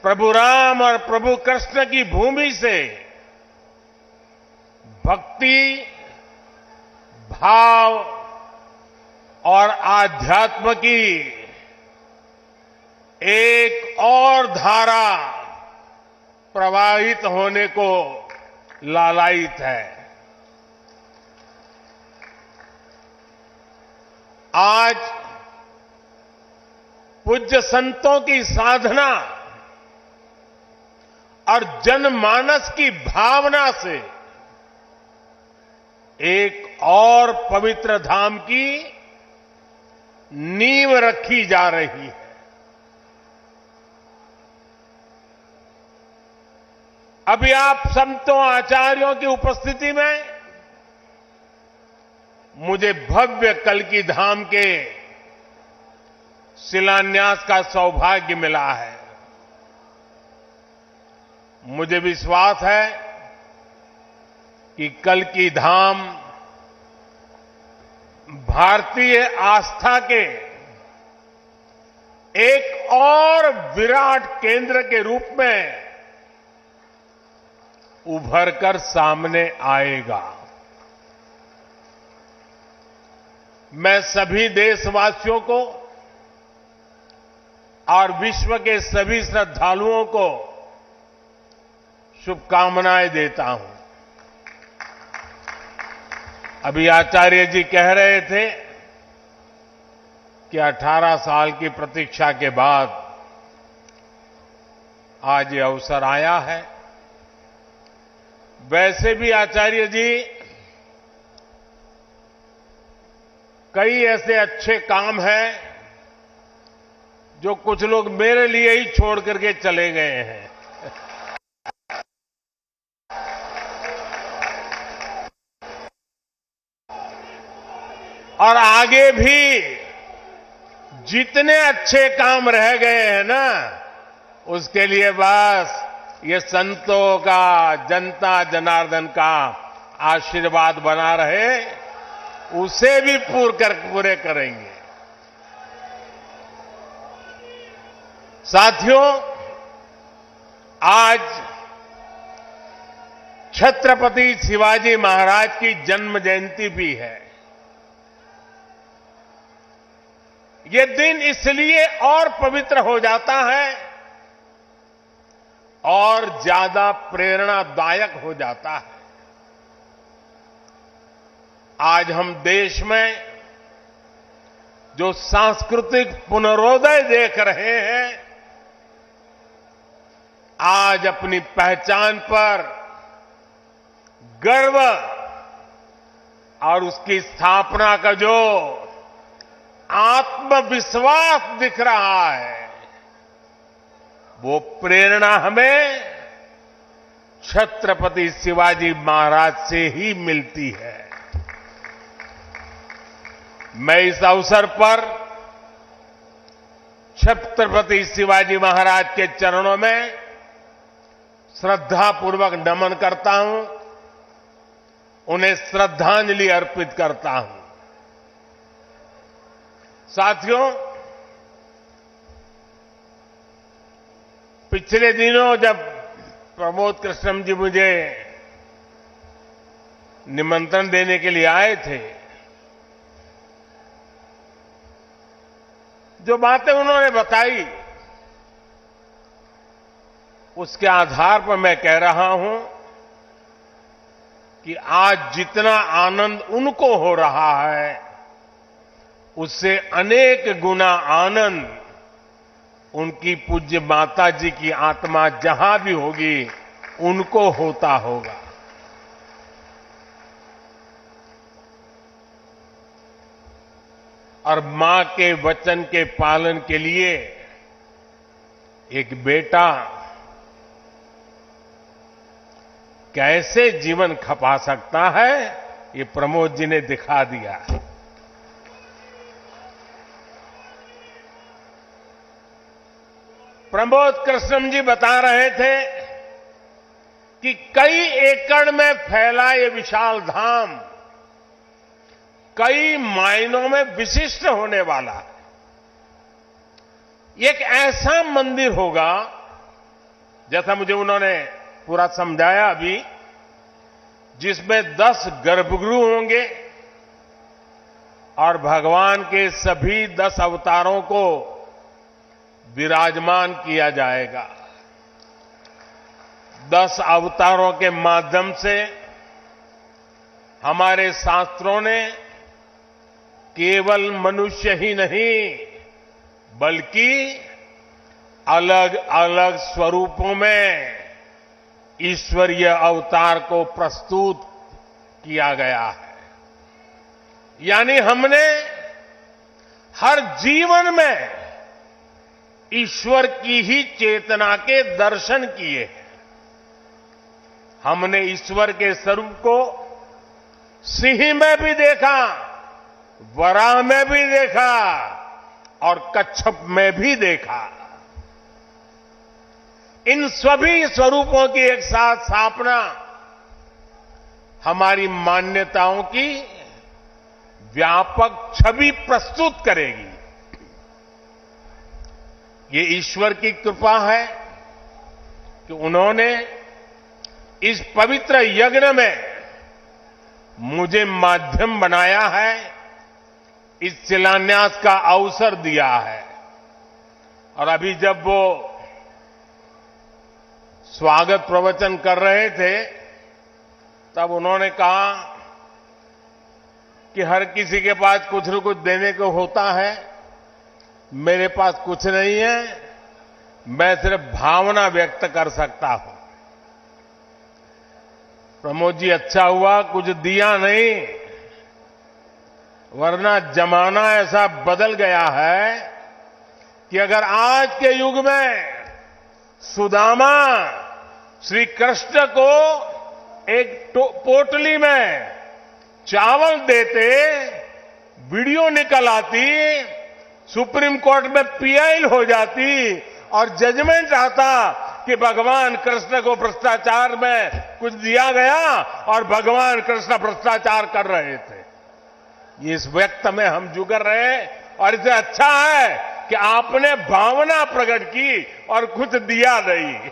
प्रभु राम और प्रभु कृष्ण की भूमि से भक्ति, भाव और आध्यात्म की एक और धारा प्रवाहित होने को लालायित है। आज पूज्य संतों की साधना और जनमानस की भावना से एक और पवित्र धाम की नींव रखी जा रही है। अभी आप संतों आचार्यों की उपस्थिति में मुझे भव्य कल्की धाम के शिलान्यास का सौभाग्य मिला है। मुझे विश्वास है कि कल्की धाम भारतीय आस्था के एक और विराट केंद्र के रूप में उभर कर सामने आएगा। मैं सभी देशवासियों को और विश्व के सभी श्रद्धालुओं को शुभकामनाएं देता हूं। अभी आचार्य जी कह रहे थे कि 18 साल की प्रतीक्षा के बाद आज ये अवसर आया है। वैसे भी आचार्य जी कई ऐसे अच्छे काम हैं जो कुछ लोग मेरे लिए ही छोड़ करके चले गए हैं। और आगे भी जितने अच्छे काम रह गए हैं ना, उसके लिए बस ये संतों का, जनता जनार्दन का आशीर्वाद बना रहे, उसे भी पूरे करेंगे। साथियों, आज छत्रपति शिवाजी महाराज की जन्म जयंती भी है। ये दिन इसलिए और पवित्र हो जाता है और ज्यादा प्रेरणादायक हो जाता है। आज हम देश में जो सांस्कृतिक पुनरोदय देख रहे हैं, आज अपनी पहचान पर गर्व और उसकी स्थापना का जो आत्मविश्वास दिख रहा है, वो प्रेरणा हमें छत्रपति शिवाजी महाराज से ही मिलती है। मैं इस अवसर पर छत्रपति शिवाजी महाराज के चरणों में श्रद्धापूर्वक नमन करता हूं, उन्हें श्रद्धांजलि अर्पित करता हूं। साथियों, पिछले दिनों जब प्रमोद कृष्णम जी मुझे निमंत्रण देने के लिए आए थे, जो बातें उन्होंने बताई उसके आधार पर मैं कह रहा हूं कि आज जितना आनंद उनको हो रहा है, उससे अनेक गुना आनंद उनकी पूज्य माता जी की आत्मा जहां भी होगी उनको होता होगा। और मां के वचन के पालन के लिए एक बेटा कैसे जीवन खपा सकता है, ये प्रमोद जी ने दिखा दिया है। प्रमोद कृष्णम जी बता रहे थे कि कई एकड़ में फैला ये विशाल धाम कई मायनों में विशिष्ट होने वाला है। एक ऐसा मंदिर होगा जैसा मुझे उन्होंने पूरा समझाया अभी, जिसमें 10 गर्भगृह होंगे और भगवान के सभी 10 अवतारों को विराजमान किया जाएगा। 10 अवतारों के माध्यम से हमारे शास्त्रों ने केवल मनुष्य ही नहीं बल्कि अलग अलग स्वरूपों में ईश्वरीय अवतार को प्रस्तुत किया गया है। यानी हमने हर जीवन में ईश्वर की ही चेतना के दर्शन किए हैं। हमने ईश्वर के स्वरूप को सिंह में भी देखा, वराह में भी देखा और कच्छप में भी देखा। इन सभी स्वरूपों की एक साथ स्थापना हमारी मान्यताओं की व्यापक छवि प्रस्तुत करेगी। ये ईश्वर की कृपा है कि उन्होंने इस पवित्र यज्ञ में मुझे माध्यम बनाया है, इस शिलान्यास का अवसर दिया है। और अभी जब वो स्वागत प्रवचन कर रहे थे तब उन्होंने कहा कि हर किसी के पास कुछ न कुछ देने को होता है, मेरे पास कुछ नहीं है, मैं सिर्फ भावना व्यक्त कर सकता हूं। प्रमोद जी, अच्छा हुआ कुछ दिया नहीं, वरना जमाना ऐसा बदल गया है कि अगर आज के युग में सुदामा श्री कृष्ण को एक पोटली में चावल देते, वीडियो निकल आती, सुप्रीम कोर्ट में पीआई हो जाती और जजमेंट आता कि भगवान कृष्ण को भ्रष्टाचार में कुछ दिया गया और भगवान कृष्ण भ्रष्टाचार कर रहे थे। ये इस व्यक्त में हम जुगर रहे और इससे अच्छा है कि आपने भावना प्रकट की और कुछ दिया नहीं।